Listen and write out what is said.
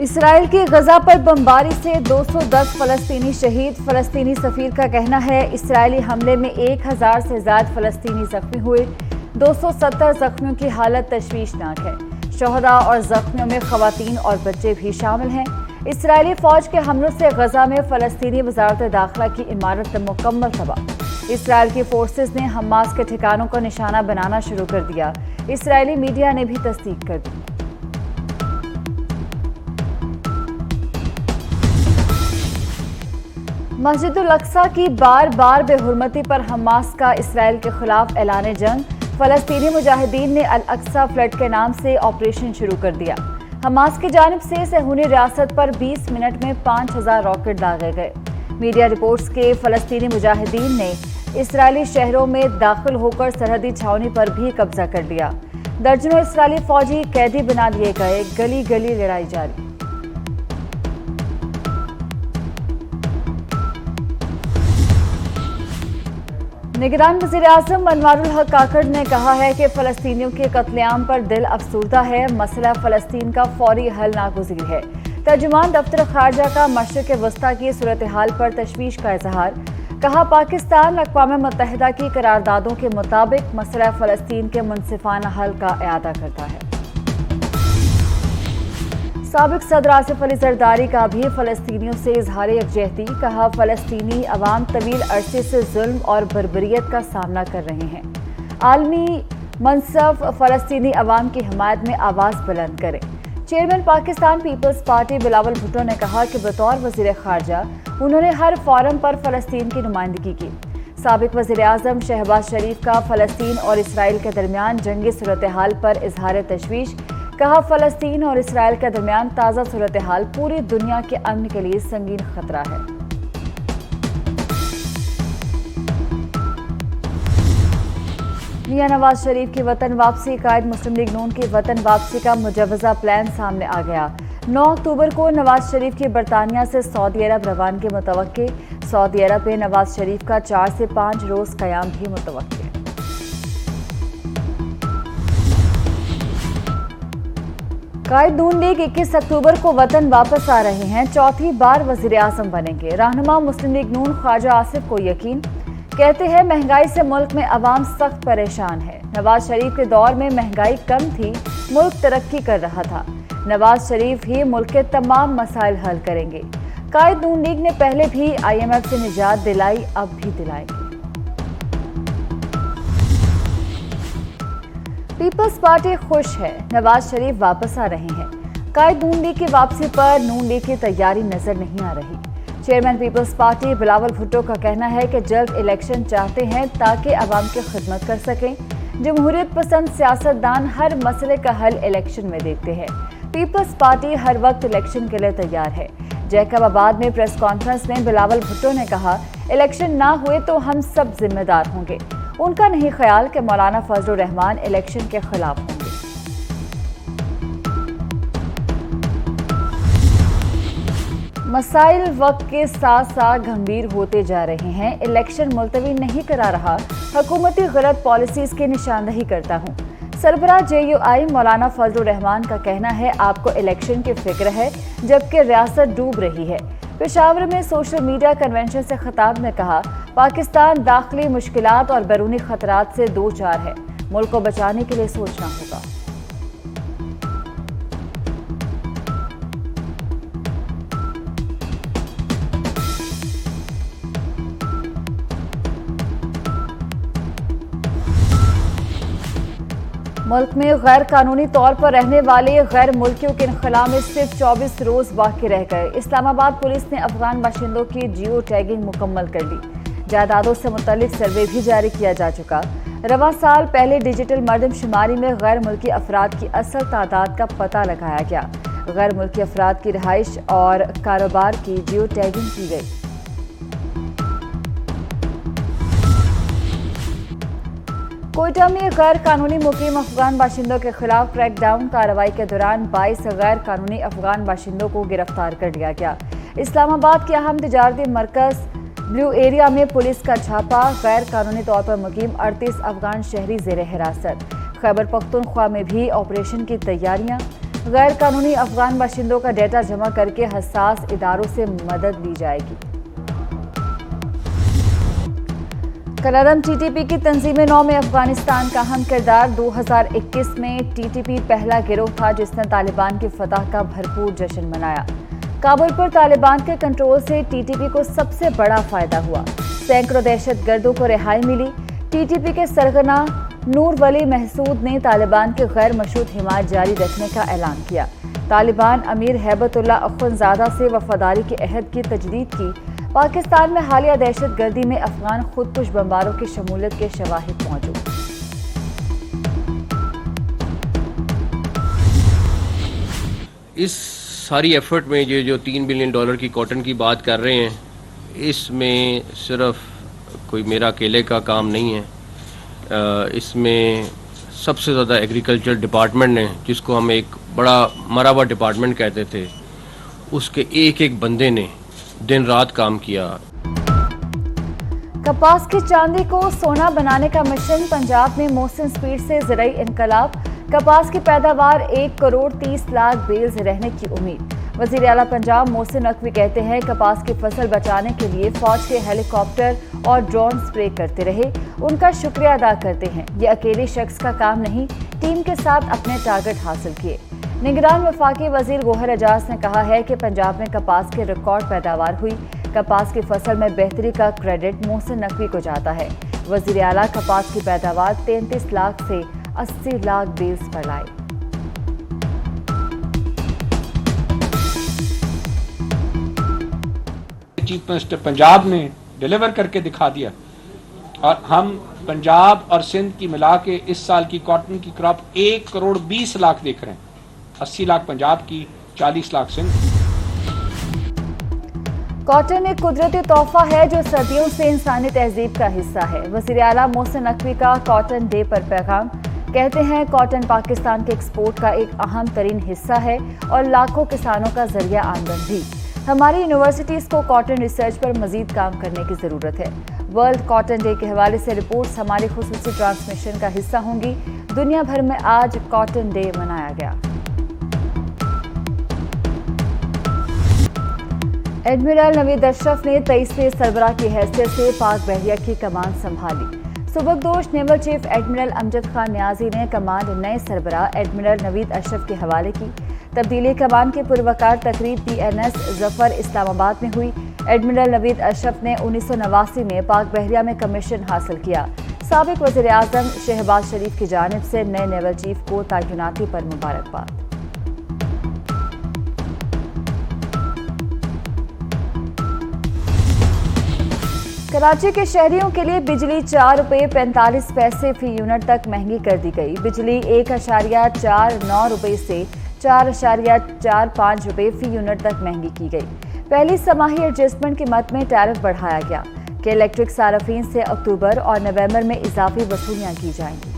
Israel की गजा पर बमबारी से 210 फलस्तीनी शहीद। फलस्तीनी सफीर का कहना है इसराइली हमले में 1000 से ज्यादा फलस्तीनी जख्मी हुए। 270 जख्मियों की हालत तशवीशनाक है। शोहदा और जख्मियों में खवातीन और बच्चे भी शामिल हैं। इसराइली फौज के हमलों से गजा में फलस्तीनी वजारत दाखिला की इमारत मुकम्मल तबाह। इसराइल की फोर्सेस ने हमास के ठिकानों को निशाना बनाना शुरू कर दिया। इसराइली मीडिया ने भी तस्दीक कर दी। मस्जिदुल अक्सा की बार बार बेहुरमती पर हमास का इसराइल के खिलाफ ऐलान जंग। फलस्तीनी मुजाहिदीन ने अल अक्सा फ्लड के नाम से ऑपरेशन शुरू कर दिया। हमास की जानिब से सहूनी रियासत पर 20 मिनट में 5000 रॉकेट दागे गए। मीडिया रिपोर्ट्स के फलस्तीनी मुजाहिदीन ने इसराइली शहरों में दाखिल होकर सरहदी छावनी पर भी कब्जा कर लिया। दर्जनों इसराइली फौजी कैदी बना लिए गए। गली गली लड़ाई जारी। निगरान वज़ीर-ए-आज़म अनवारुल हक काकड़ ने कहा है कि फलस्तीनियों के कत्लेआम पर दिल अफसुर्दा है। मसला फलस्तीन का फौरी हल नागुज़ीर है। तर्जुमान दफ्तर खारजा का मशरिक़ वस्ता की सूरत हाल पर तशवीश का इजहार। कहा पाकिस्तान अक़वाम मुत्तहिदा की करारदादों के मुताबिक मसला फलस्तीन के मुनसिफाना हल का इआदा करता है। साबिक सदर आसिफ अली जरदारी का भी फलस्तीनियों से इजहार यकजहती। कहा फलस्तीनी अवाम तवील अरसे से जुल्म और बर्बरियत का सामना कर रहे हैं। आलमी मनसब फलस्तीनी अवाम की हिमायत में आवाज़ बुलंद करें। चेयरमैन पाकिस्तान पीपल्स पार्टी बिलावल भुट्टो ने कहा कि बतौर वज़ीर खारजा उन्होंने हर फोरम पर फलस्तीन की नुमाइंदगी की। साबिक वज़ीर-ए-आज़म शहबाज शरीफ का फलस्तीन और इसराइल के दरमियान जंगी सूरत हाल पर इजहार तशवीश। कहा फलस्तीन और इसराइल के दरमियान ताज़ा सूरत हाल पूरी दुनिया के अमन के लिए संगीन खतरा है। मियां नवाज शरीफ की वतन वापसी। कायद मुस्लिम लीग नून की वतन वापसी का मुजव्वज़ा प्लान सामने आ गया। 9 अक्टूबर को नवाज शरीफ की बरतानिया से सऊदी अरब रवानगी मुतवक्के। सऊदी अरब में नवाज शरीफ का 4 से 5 रोज क़याम भी मुतवक्के। कायद नून लीग 21 अक्टूबर को वतन वापस आ रहे हैं। चौथी बार वज़ीर-ए-आज़म बनेंगे। रहनुमा मुस्लिम लीग नून ख्वाजा आसिफ को यकीन। कहते हैं महंगाई से मुल्क में अवाम सख्त परेशान है। नवाज शरीफ के दौर में महंगाई कम थी, मुल्क तरक्की कर रहा था। नवाज शरीफ ही मुल्क के तमाम मसाइल हल करेंगे। कायद नून लीग ने पहले भी IMF से निजात दिलाई, अब भी दिलाएंगे। पीपल्स पार्टी खुश है। नवाज शरीफ वापस आ रहे हैं। कायद नून लीग की वापसी पर नून लीग की तैयारी नजर नहीं आ रही। चेयरमैन पीपल्स पार्टी बिलावल भुट्टो का कहना है कि जल्द इलेक्शन चाहते हैं ताकि अवाम की खिदमत कर सकें। जमहूरियत पसंद सियासतदान हर मसले का हल इलेक्शन में देखते हैं। पीपल्स पार्टी हर वक्त इलेक्शन के लिए तैयार है। जैकबाबाद में प्रेस कॉन्फ्रेंस में बिलावल भुट्टो ने कहा इलेक्शन ना हुए तो हम सब जिम्मेदार होंगे। उनका नहीं ख्याल कि मौलाना फजलुर रहमान इलेक्शन के खिलाफ होंगे। मसाइल वक्त के साथ साथ गंभीर होते जा रहे हैं। इलेक्शन मुलतवी नहीं करा रहा, हुकूमती गलत पॉलिसीज की निशानदही करता हूँ। सरबराह JUI मौलाना फजलुर रहमान का कहना है आपको इलेक्शन की फिक्र है जबकि रियासत डूब रही है। पेशावर में सोशल मीडिया कन्वेंशन से खिताब में कहा पाकिस्तान दाखिली मुश्किलात और बैरूनी खतरात से दो चार है। मुल्क को बचाने के लिए सोचना होगा। मुल्क में गैर कानूनी तौर पर रहने वाले गैर मुल्कियों के इनखला में सिर्फ 24 रोज बाकी रह गए। इस्लामाबाद पुलिस ने अफगान बाशिंदों की जियो टैगिंग मुकम्मल कर ली। जायदादों से मुतल्लिक सर्वे भी जारी किया जा चुका। रवां साल पहले डिजिटल मर्दमशुमारी में गैर मुल्की अफराद की असल तादाद का पता लगाया गया। गैर मुल्की अफराद की रिहाइश और कारोबार की जियो टैगिंग की गई। कोयटा में गैर कानूनी मुकीम अफगान बाशिंदों के खिलाफ क्रैकडाउन कार्रवाई के दौरान 22 गैर कानूनी अफगान बाशिंदों को गिरफ्तार कर लिया गया। इस्लामाबाद के अहम तिजारती मरकज ब्लू एरिया में पुलिस का छापा। गैर कानूनी तौर पर मुकीम 38 अफगान शहरी जेर हिरासत। खैबर पख्तूनख्वा में भी ऑपरेशन की तैयारियां। गैर कानूनी अफगान बाशिंदों का डेटा जमा करके हसास इदारों से मदद ली जाएगी। कलरम टीटीपी की तंजीम-ए-नौ में अफगानिस्तान का अहम किरदार। 2021 में टीटीपी पहला गिरोह था जिसने तालिबान की फतह का भरपूर जश्न मनाया। काबुल पर तालिबान के कंट्रोल से टीटीपी को सबसे बड़ा फायदा हुआ। सैकड़ों दहशतगर्दों को रिहाई मिली। टीटीपी के सरगना नूर वली महसूद ने तालिबान की गैर मशरूत हिमायत जारी रखने का ऐलान किया। तालिबान अमीर हैबतुल्लाह अख्वंजादा से वफादारी के अहद की तजदीद की। पाकिस्तान में हालिया दहशतगर्दी में अफगान खुदकुश बमबारों की शमूलियत के शवाहिद मौजूद। इस सारी एफर्ट में ये जो $3 बिलियन की कॉटन की बात कर रहे हैं, इसमें सिर्फ कोई मेरा अकेले का काम नहीं है। इसमें सबसे ज़्यादा एग्रीकल्चर डिपार्टमेंट ने, जिसको हम एक बड़ा मरा हुआ डिपार्टमेंट कहते थे, उसके एक एक बंदे ने दिन रात काम किया। कपास की चांदी को सोना बनाने का मिशन। पंजाब में मौसम स्पीड से ज़राई इनकलाब। कपास की पैदावार 1 करोड़ 30 लाख बेल्स रहने की उम्मीद। वज़ीर आला पंजाब मोहसिन नकवी कहते हैं कपास की फसल बचाने के लिए फौज के हेलीकॉप्टर और ड्रोन स्प्रे करते रहे, उनका शुक्रिया अदा करते हैं। ये अकेले शख्स का काम नहीं, टीम के साथ अपने टारगेट हासिल किए। निगरान वफाकी वजीर गोहर एजाज ने कहा है कि पंजाब में कपास की रिकॉर्ड पैदावार हुई। कपास की फसल में बेहतरी का क्रेडिट मोहसिन नकवी को जाता है। वजीर आला कपास की पैदावार 33 लाख से 80 लाख बेल्स पर लाए। चीफ मिनिस्टर पंजाब ने डिलीवर करके दिखा दिया और हम पंजाब और सिंध की मिला के इस साल की कॉटन की क्रॉप 1 करोड़ 20 लाख देख रहे हैं। 80 लाख पंजाब की, 40 लाख सिंध। कॉटन एक कुदरती तोहफा है जो सदियों से इंसानी तहजीब का हिस्सा है। वज़ीर आला मोहसिन नकवी का कॉटन डे पर पैगाम। कहते हैं कॉटन पाकिस्तान के एक्सपोर्ट का एक अहम तरीन हिस्सा है और लाखों किसानों का जरिया आमदन भी। हमारी यूनिवर्सिटीज़ को कॉटन रिसर्च पर मजीद काम करने की ज़रूरत है। वर्ल्ड कॉटन डे के हवाले से रिपोर्ट्स हमारी खुसूसी ट्रांसमिशन का हिस्सा होंगी। दुनिया भर में आज कॉटन डे मनाया गया। एडमिरल नवीद अशरफ ने 23वें सरबराह की हैसियत से पाक बहरिया की कमान संभाली। सुबकदोश naval chief admiral Amjad Khan Niazi ने कमान नए सरबराह एडमिरल नवीद अशरफ के हवाले की। तब्दीली कमान की पुरवकार तकरीब PNS जफर इस्लामाबाद में हुई। एडमिरल नवीद अशरफ ने 1989 में पाक बहरिया में कमीशन हासिल किया। साबिक वज़ीर आज़म शहबाज शरीफ की जानिब से नए नेवल चीफ को तैनाती पर मुबारकबाद। कराची के शहरियों के लिए बिजली 4 रुपये 45 पैसे फी यूनिट तक महंगी कर दी गई। बिजली 1.49 रुपये से 4.45 रुपये फी यूनिट तक महंगी की गई। पहली समाही एडजस्टमेंट की मद में टैरिफ बढ़ाया गया कि इलेक्ट्रिक सार्फिन से अक्टूबर और नवंबर में इजाफी वसूलियां की जाएंगी।